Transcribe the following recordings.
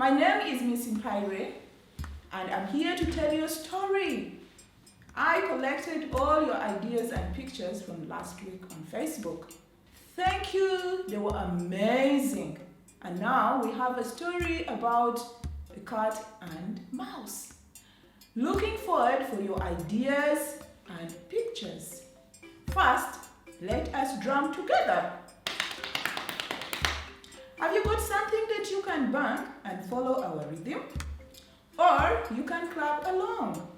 My name is Miss Mpaire, and I'm here to tell you a story. I collected all your ideas and pictures from last week on Facebook. Thank you, they were amazing. And now we have a story about a cat and mouse. Looking forward for your ideas and pictures. First, let us drum together. Have you got something that you can bang and follow our rhythm? Or you can clap along.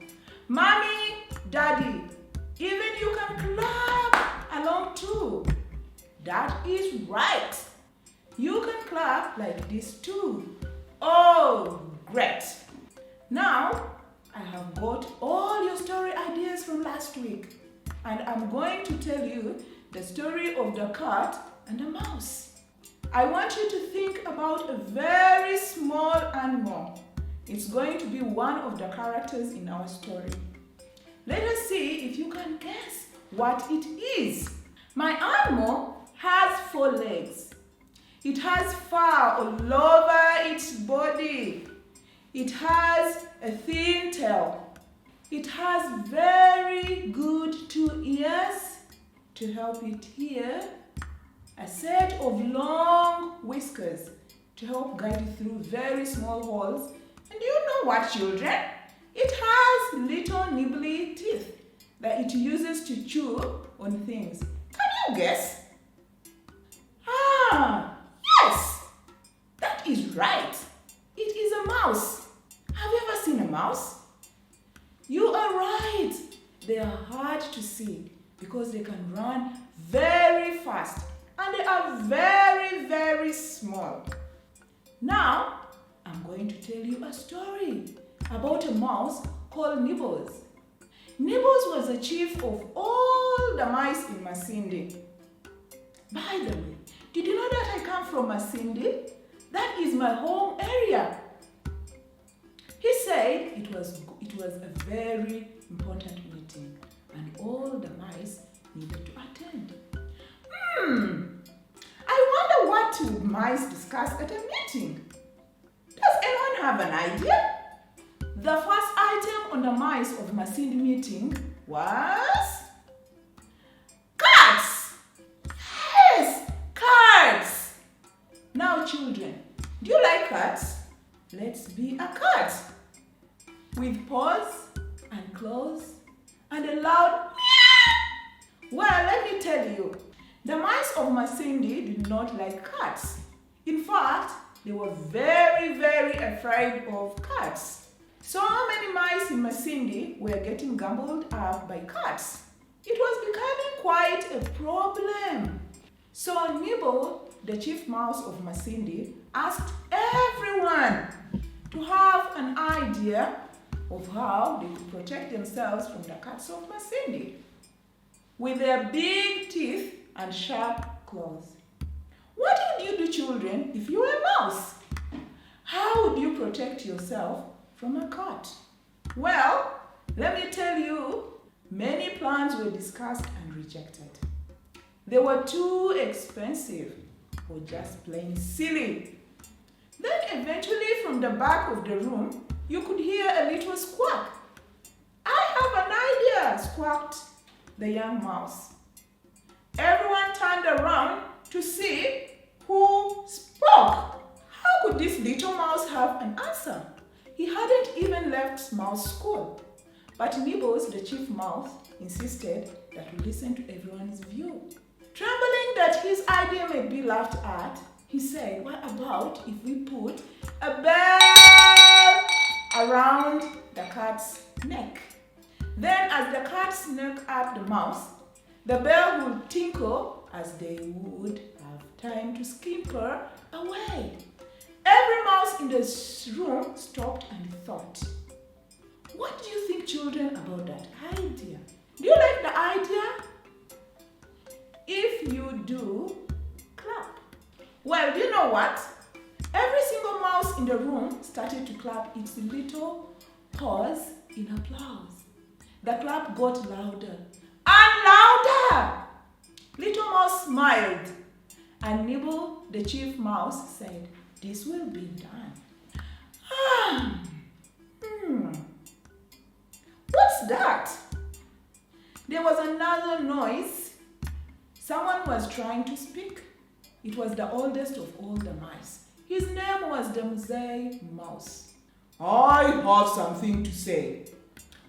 Mommy, Daddy, even you can clap along too. That is right. You can clap like this too. Oh, great. Now, I have got all your story ideas from last week, and I'm going to tell you the story of the cat and the mouse. I want you to think about a very small animal. It's going to be one of the characters in our story. Let us see if you can guess what it is. My animal has 4 legs. It has fur all over its body. It has a thin tail. It has very good 2 ears to help it hear. A set of long whiskers to help guide it through very small holes. And do you know what, children? It has little nibbly teeth that it uses to chew on things. Can you guess? Yes! That is right. It is a mouse. Have you ever seen a mouse? You are right. They are hard to see because they can run very fast. And they are very, very small. Now, I'm going to tell you a story about a mouse called Nibbles. Nibbles was the chief of all the mice in Masindi. By the way, did you know that I come from Masindi? That is my home area. He said it was a very important meeting and all the mice needed to attend. I wonder what two mice discuss at a meeting. Does anyone have an idea? The first item on the mice of Masindi meeting was cats. Yes, cats. Now children, do you like cats? Let's be a cat. With paws and claws and a loud meow. Well, let me tell you. The mice of Masindi did not like cats. In fact, they were very, very afraid of cats. So many mice in Masindi were getting gobbled up by cats. It was becoming quite a problem. So Nibble, the chief mouse of Masindi, asked everyone to have an idea of how they could protect themselves from the cats of Masindi. With their big teeth and sharp claws. What would you do, children, if you were a mouse? How would you protect yourself from a cat? Well, let me tell you, many plans were discussed and rejected. They were too expensive or just plain silly. Then eventually from the back of the room, you could hear a little squawk. I have an idea, squawked the young mouse. Everyone turned around to see who spoke. How could this little mouse have an answer? He hadn't even left mouse school. But Nibbles, the chief mouse, insisted that we listen to everyone's view. Trembling that his idea may be laughed at, he said, what about if we put a bell around the cat's neck? Then as the cat snuck up the mouse, the bell would tinkle as they would have time to scamper away. Every mouse in the room stopped and thought. What do you think, children, about that idea? Do you like the idea? If you do, clap. Well, do you know what? Every single mouse in the room started to clap its little paws in applause. The clap got louder and louder. Little Mouse smiled, and Nibble, the chief mouse, said, "This will be done." There was another noise. Someone was trying to speak. It was the oldest of all the mice. His name was the Mzee Mouse. I have something to say.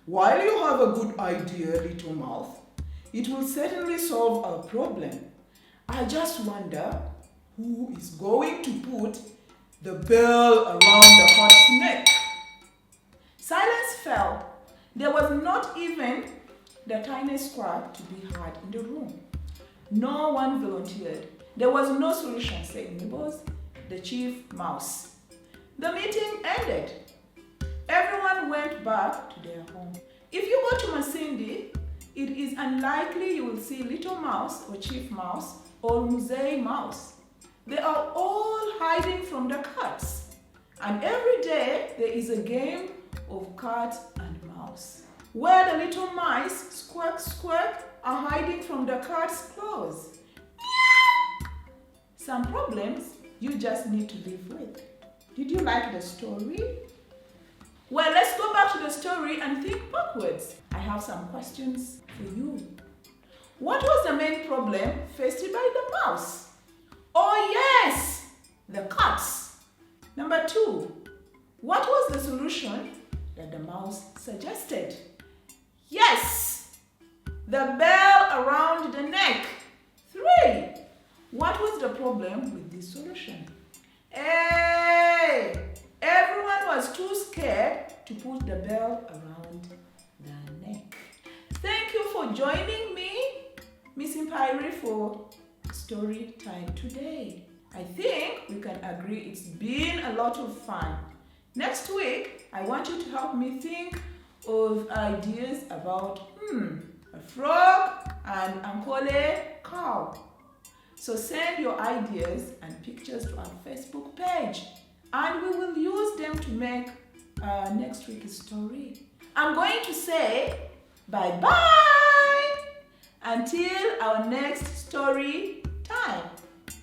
While you have a good idea, little mouth, it will certainly solve our problem. I just wonder who is going to put the bell around the cat's neck. Silence fell. There was not even the tiniest squawk to be heard in the room. No one volunteered. There was no solution, said Nibbles, the chief mouse. The meeting ended. Everyone went back to their home. If you go to Masindi, it is unlikely you will see Little Mouse or Chief Mouse or Mzee Mouse. They are all hiding from the cats. And every day there is a game of cat and mouse, where the little mice, squawk, squawk, are hiding from the cat's claws. Meow! Some problems you just need to live with. Did you like the story? Well, let's go back to the story and think backwards. I have some questions for you. What was the main problem faced by the mouse? Oh yes, the cats. Number 2, what was the solution that the mouse suggested? Yes, the bell around the neck. 3, what was the problem with this solution? Hey, everyone was too scared to put the bell around the neck. Thank you for joining me, Miss Impire, for story time today. I think we can agree it's been a lot of fun. Next week, I want you to help me think of ideas about a frog and Ankole cow. So send your ideas and pictures to our Facebook page, and we will use them to make next week's story. I'm going to say bye-bye until our next story time.